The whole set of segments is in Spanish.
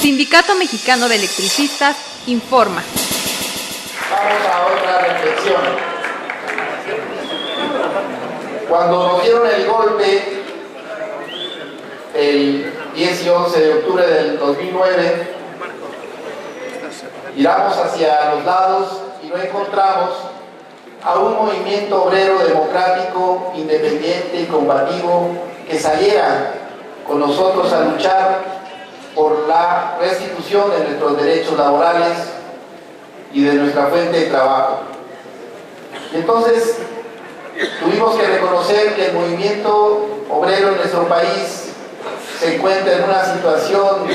Sindicato Mexicano de Electricistas informa. Vamos a otra reflexión. Cuando nos dieron el golpe el 10 y 11 de octubre del 2009, miramos hacia los lados y no encontramos a un movimiento obrero democrático, independiente y combativo que saliera con nosotros a luchar por la restitución de nuestros derechos laborales y de nuestra fuente de trabajo. Y entonces tuvimos que reconocer que el movimiento obrero en nuestro país se encuentra en una situación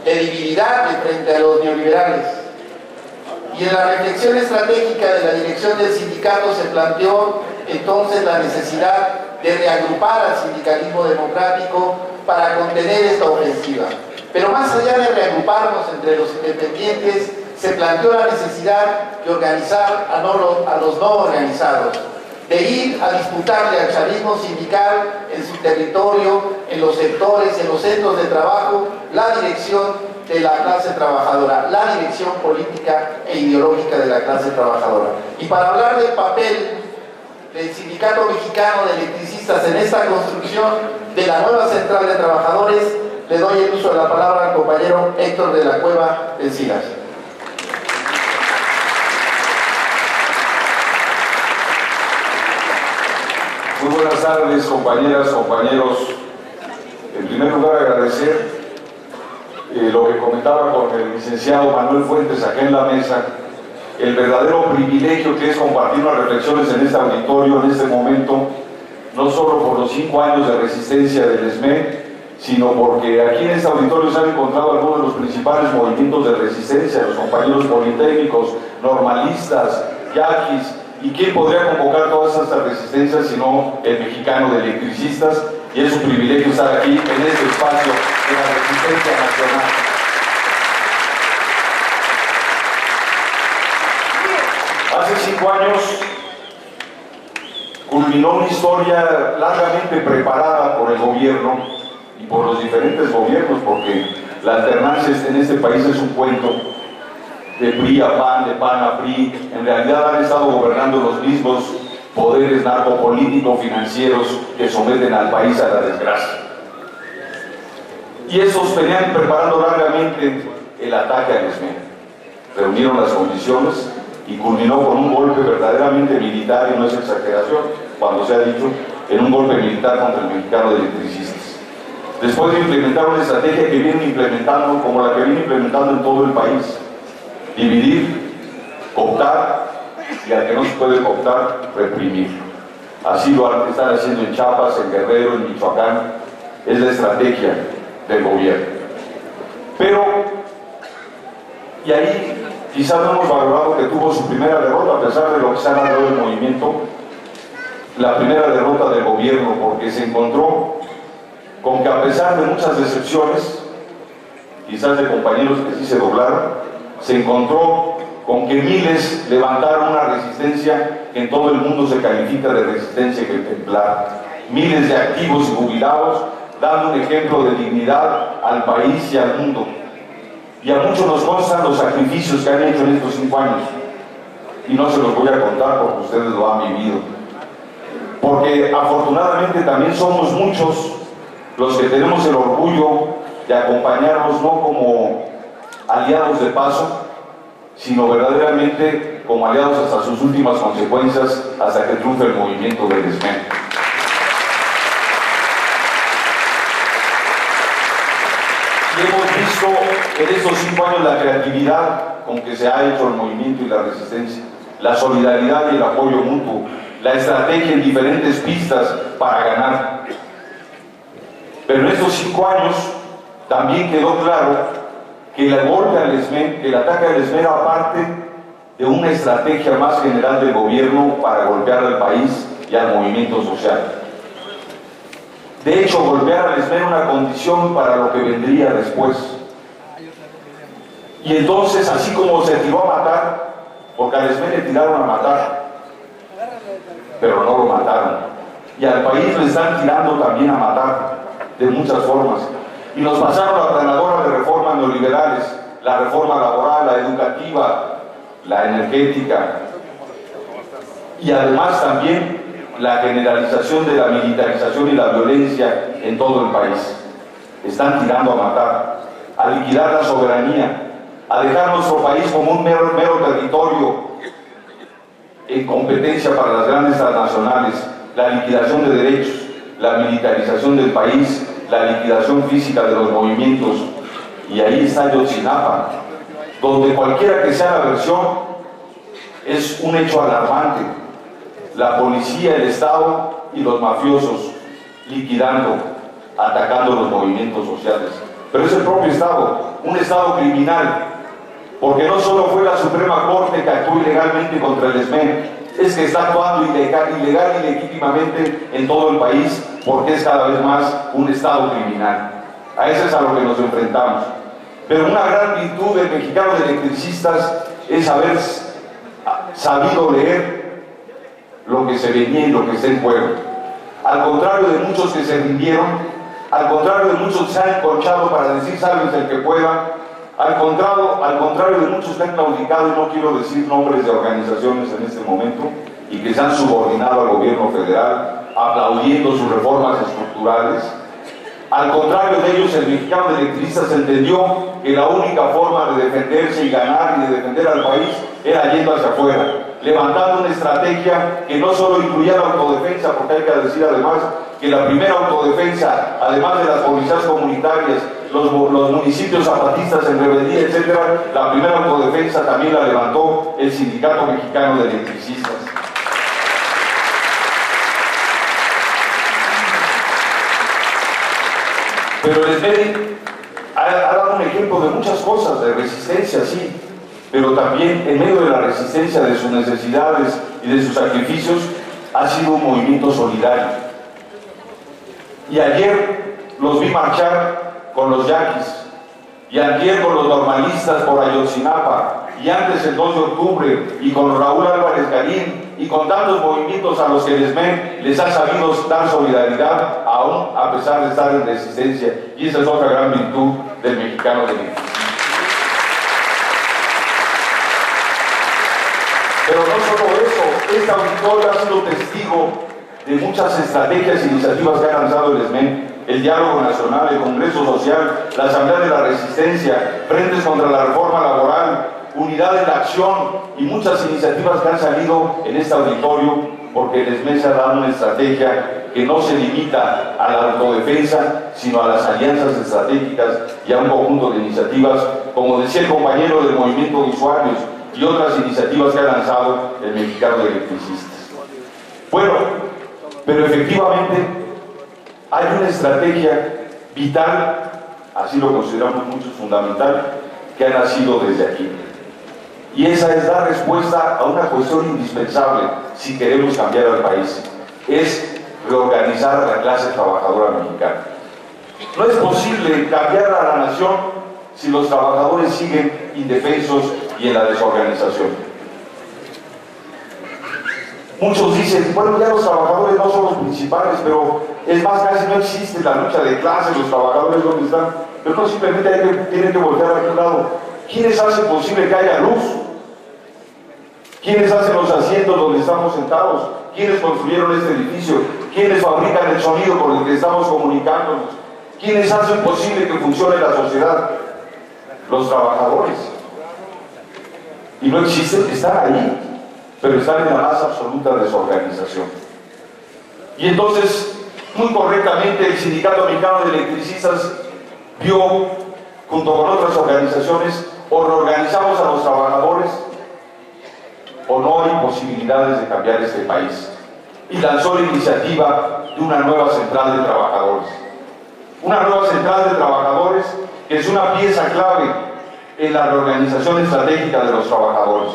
de debilidad frente a los neoliberales. Y en la reflexión estratégica de la dirección del sindicato se planteó entonces la necesidad de reagrupar al sindicalismo democrático para contener esta ofensiva. Pero más allá de reagruparnos entre los independientes, se planteó la necesidad de organizar a los no organizados, de ir a disputarle al chavismo sindical en su territorio, en los sectores, en los centros de trabajo, la dirección de la clase trabajadora, la dirección política e ideológica de la clase trabajadora. Y para hablar del papel del Sindicato Mexicano de Electricistas en esta construcción de la nueva central de trabajadores, le doy el uso de la palabra al compañero Héctor de la Cueva Encinas. Muy buenas tardes, compañeras, compañeros. En primer lugar, agradecer lo que comentaba con el licenciado Manuel Fuentes acá en la mesa, el verdadero privilegio que es compartir unas reflexiones en este auditorio, en este momento, no solo por los 5 años de resistencia del ESME, sino porque aquí en este auditorio se han encontrado algunos de los principales movimientos de resistencia, los compañeros politécnicos, normalistas, yaquis. ¿Y quién podría convocar todas estas resistencias sino el Mexicano de Electricistas? Y es un privilegio estar aquí en este espacio de la resistencia nacional. Hace 5 años culminó una historia largamente preparada por el gobierno y por los diferentes gobiernos, porque la alternancia en este país es un cuento. De PRI a PAN, de PAN a PRI, en realidad han estado gobernando los mismos poderes narcopolíticos financieros que someten al país a la desgracia. Y estos venían preparando largamente el ataque al ESME. Reunieron las condiciones y culminó con un golpe verdaderamente militar, y no es exageración cuando se ha dicho, en un golpe militar contra el Mexicano de Electricistas. Después de implementar una estrategia que vienen implementando, como la que viene implementando en todo el país: dividir, cooptar, y al que no se puede cooptar, reprimir. Así lo están haciendo en Chiapas, en Guerrero, en Michoacán. Es la estrategia del gobierno. Pero, y ahí quizás no hemos valorado que tuvo su primera derrota, a pesar de lo que se ha dado del movimiento, la primera derrota del gobierno, porque se encontró con que, a pesar de muchas decepciones, quizás de compañeros que sí se doblaron, se encontró con que miles levantaron una resistencia que en todo el mundo se califica de resistencia ejemplar. Miles de activos y jubilados dando un ejemplo de dignidad al país y al mundo. Y a muchos nos constan los sacrificios que han hecho en estos 5 años. Y no se los voy a contar porque ustedes lo han vivido. Porque afortunadamente también somos muchos los que tenemos el orgullo de acompañarnos no como aliados de paso, sino verdaderamente como aliados hasta sus últimas consecuencias, hasta que triunfe el movimiento del ESME. Y hemos visto en estos 5 años la creatividad con que se ha hecho el movimiento y la resistencia, la solidaridad y el apoyo mutuo, la estrategia en diferentes pistas para ganar. Pero en estos 5 años también quedó claro que el golpe al ESME, que el ataque al ESME era parte de una estrategia más general del gobierno para golpear al país y al movimiento social. De hecho, golpear al ESME era una condición para lo que vendría después. Y entonces, así como se tiró a matar, porque al ESME le tiraron a matar, pero no lo mataron. Y al país le están tirando también a matar, de muchas formas. Y nos pasaron la planadora de reforma reformas neoliberales, la reforma laboral, la educativa, la energética, y además también la generalización de la militarización y la violencia en todo el país. Están tirando a matar, a liquidar la soberanía, a dejar nuestro país como un mero territorio en competencia para las grandes transnacionales, la liquidación de derechos, la militarización del país, la liquidación física de los movimientos. Y ahí está Ayotzinapa, donde cualquiera que sea la versión es un hecho alarmante. La policía, el Estado y los mafiosos liquidando, atacando los movimientos sociales. Pero es el propio Estado, un Estado criminal, porque no solo fue la Suprema Corte que actuó ilegalmente contra el ESME, es que está actuando ilegal y legítimamente en todo el país, porque es cada vez más un Estado criminal. A eso es a lo que nos enfrentamos. Pero una gran virtud del mexicano de electricistas es haber sabido leer lo que se venía y lo que está en juego. Al contrario de muchos que se rindieron, al contrario de muchos que se han enconchado para decir sálvense el que pueda, al contrario de muchos que han claudicado, y no quiero decir nombres de organizaciones en este momento, y que se han subordinado al gobierno federal, aplaudiendo sus reformas estructurales. Al contrario de ellos, el mexicano de electricistas entendió que la única forma de defenderse y ganar y de defender al país era yendo hacia afuera, levantando una estrategia que no solo incluía la autodefensa, porque hay que decir además que la primera autodefensa, además de las policías comunitarias, los municipios zapatistas en rebeldía, etc., la primera autodefensa también la levantó el Sindicato Mexicano de Electricistas. Pero el SMERI ha dado un ejemplo de muchas cosas, de resistencia, sí, pero también en medio de la resistencia, de sus necesidades y de sus sacrificios, ha sido un movimiento solidario. Y ayer los vi marchar con los yaquis, y ayer con los normalistas por Ayotzinapa, y antes el 2 de octubre, y con Raúl Álvarez Garín, y con tantos movimientos a los que el ESME les ha sabido dar solidaridad, aún a pesar de estar en resistencia. Y esa es otra gran virtud del mexicano de electricistas. Pero no solo eso, este auditorio ha sido testigo de muchas estrategias e iniciativas que ha lanzado el ESME: el diálogo nacional, el Congreso Social, la Asamblea de la Resistencia, frentes contra la reforma laboral, unidad en la acción y muchas iniciativas que han salido en este auditorio, porque el ESME se ha dado una estrategia que no se limita a la autodefensa, sino a las alianzas estratégicas y a un conjunto de iniciativas, como decía el compañero del movimiento de usuarios, y otras iniciativas que ha lanzado el mexicano de electricistas. Bueno, pero efectivamente hay una estrategia vital, así lo consideramos muchos, fundamental, que ha nacido desde aquí. Y esa es dar respuesta a una cuestión indispensable si queremos cambiar al país. Es reorganizar a la clase trabajadora mexicana. No es posible cambiar a la nación si los trabajadores siguen indefensos y en la desorganización. Muchos dicen, bueno, ya los trabajadores no son los principales, pero es más, casi no existe la lucha de clases, los trabajadores donde están, pero no, simplemente tienen que voltear a aquel lado. ¿Quiénes hacen posible que haya luz? ¿Quiénes hacen los asientos donde estamos sentados? ¿Quiénes construyeron este edificio? ¿Quiénes fabrican el sonido con el que estamos comunicándonos? ¿Quiénes hacen posible que funcione la sociedad? Los trabajadores. Y no existen, están ahí, pero están en la más absoluta desorganización. Y entonces, muy correctamente, el Sindicato Mexicano de Electricistas vio, junto con otras organizaciones, o reorganizamos a los trabajadores o no hay posibilidades de cambiar este país. Y lanzó la iniciativa de una nueva central de trabajadores. Una nueva central de trabajadores que es una pieza clave en la reorganización estratégica de los trabajadores.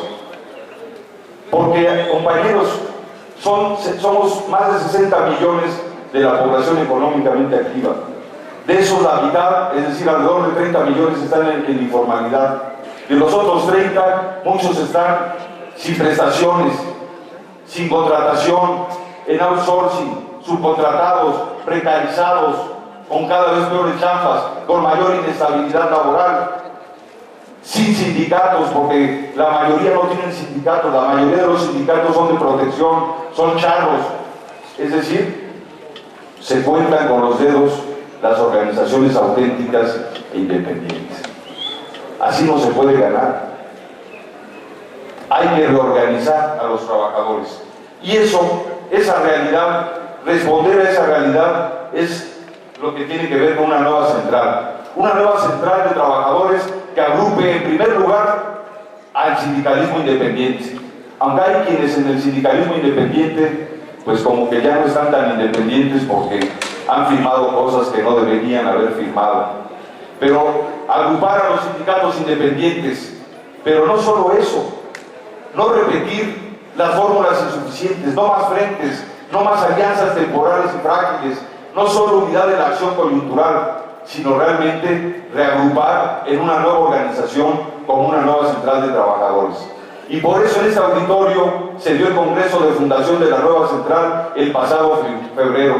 Porque, compañeros, somos más de 60 millones de la población económicamente activa. De esos la mitad, es decir, alrededor de 30 millones están en informalidad. De los otros 30, muchos están sin prestaciones, sin contratación, en outsourcing, subcontratados, precarizados, con cada vez peores chambas, con mayor inestabilidad laboral, sin sindicatos, porque la mayoría no tienen sindicatos, la mayoría de los sindicatos son de protección, son charros, es decir, se cuentan con los dedos las organizaciones auténticas e independientes. Así no se puede ganar. Hay que reorganizar a los trabajadores. Y eso, esa realidad, responder a esa realidad es lo que tiene que ver con una nueva central. Una nueva central de trabajadores que agrupe en primer lugar al sindicalismo independiente. Aunque hay quienes en el sindicalismo independiente, pues como que ya no están tan independientes porque han firmado cosas que no deberían haber firmado. Pero agrupar a los sindicatos independientes, pero no solo eso, no repetir las fórmulas insuficientes, no más frentes, no más alianzas temporales y frágiles, no solo unidad de la acción coyuntural, sino realmente reagrupar en una nueva organización como una nueva central de trabajadores. Y por eso en este auditorio se dio el Congreso de Fundación de la nueva central el pasado febrero.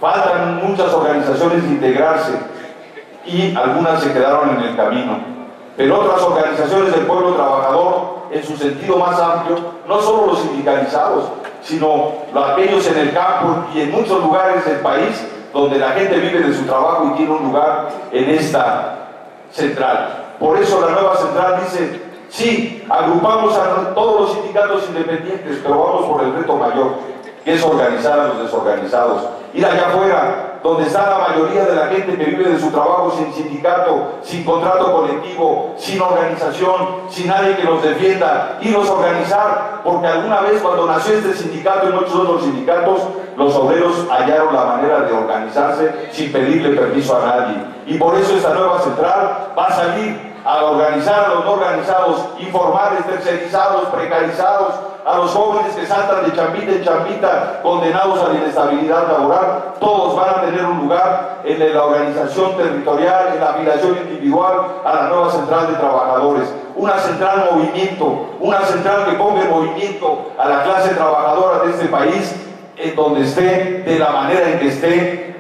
Faltan muchas organizaciones de integrarse y algunas se quedaron en el camino. Pero otras organizaciones del pueblo trabajador, en su sentido más amplio, no solo los sindicalizados, sino aquellos en el campo y en muchos lugares del país donde la gente vive de su trabajo y tiene un lugar en esta central. Por eso la nueva central dice, sí, agrupamos a todos los sindicatos independientes, pero vamos por el reto mayor, que es organizar a los desorganizados. Ir allá afuera, donde está la mayoría de la gente que vive de su trabajo sin sindicato, sin contrato colectivo, sin organización, sin nadie que los defienda, irlos a organizar, porque alguna vez cuando nació este sindicato y muchos otros sindicatos, los obreros hallaron la manera de organizarse sin pedirle permiso a nadie. Y por eso esta nueva central va a salir a organizar a los no organizados, informales, tercerizados, precarizados, a los jóvenes que saltan de chambita en chambita, condenados a la inestabilidad laboral. Todos van a tener un lugar en la organización territorial, en la afiliación individual a la nueva central de trabajadores. Una central movimiento, una central que ponga en movimiento a la clase trabajadora de este país, en donde esté, de la manera en que esté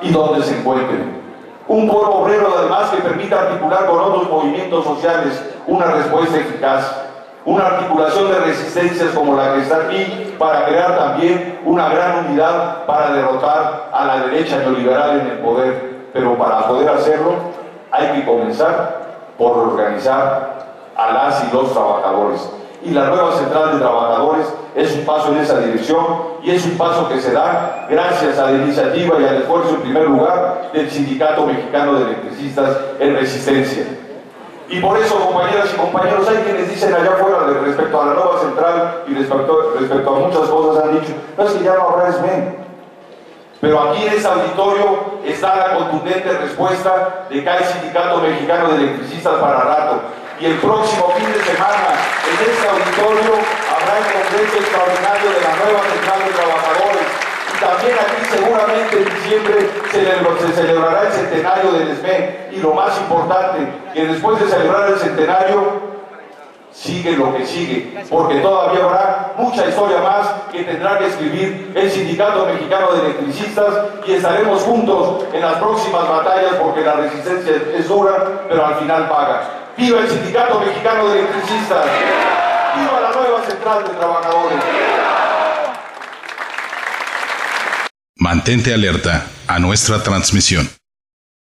y donde se encuentre. Un foro obrero además que permita articular con otros movimientos sociales una respuesta eficaz. Una articulación de resistencias como la que está aquí para crear también una gran unidad para derrotar a la derecha neoliberal en el poder. Pero para poder hacerlo hay que comenzar por organizar a las y los trabajadores. Y la nueva central de trabajadores es un paso en esa dirección y es un paso que se da gracias a la iniciativa y al esfuerzo en primer lugar del Sindicato Mexicano de Electricistas en Resistencia. Y por eso, compañeras y compañeros, hay quienes dicen allá afuera respecto a la nueva central y respecto a muchas cosas han dicho, no es que ya no habrá SME. Pero aquí en este auditorio está la contundente respuesta de que hay Sindicato Mexicano de Electricistas para rato. Y el próximo fin de semana, en este auditorio, habrá el Congreso Extraordinario de la nueva Central de Trabajadores. Y también aquí seguramente en diciembre se celebrará el centenario del SME. Y lo más importante, que después de celebrar el centenario, sigue lo que sigue, porque todavía habrá mucha historia más que tendrá que escribir el Sindicato Mexicano de Electricistas y estaremos juntos en las próximas batallas porque la resistencia es dura, pero al final paga. ¡Viva el Sindicato Mexicano de Electricistas! ¡Viva la nueva Central de Trabajadores! Mantente alerta a nuestra transmisión.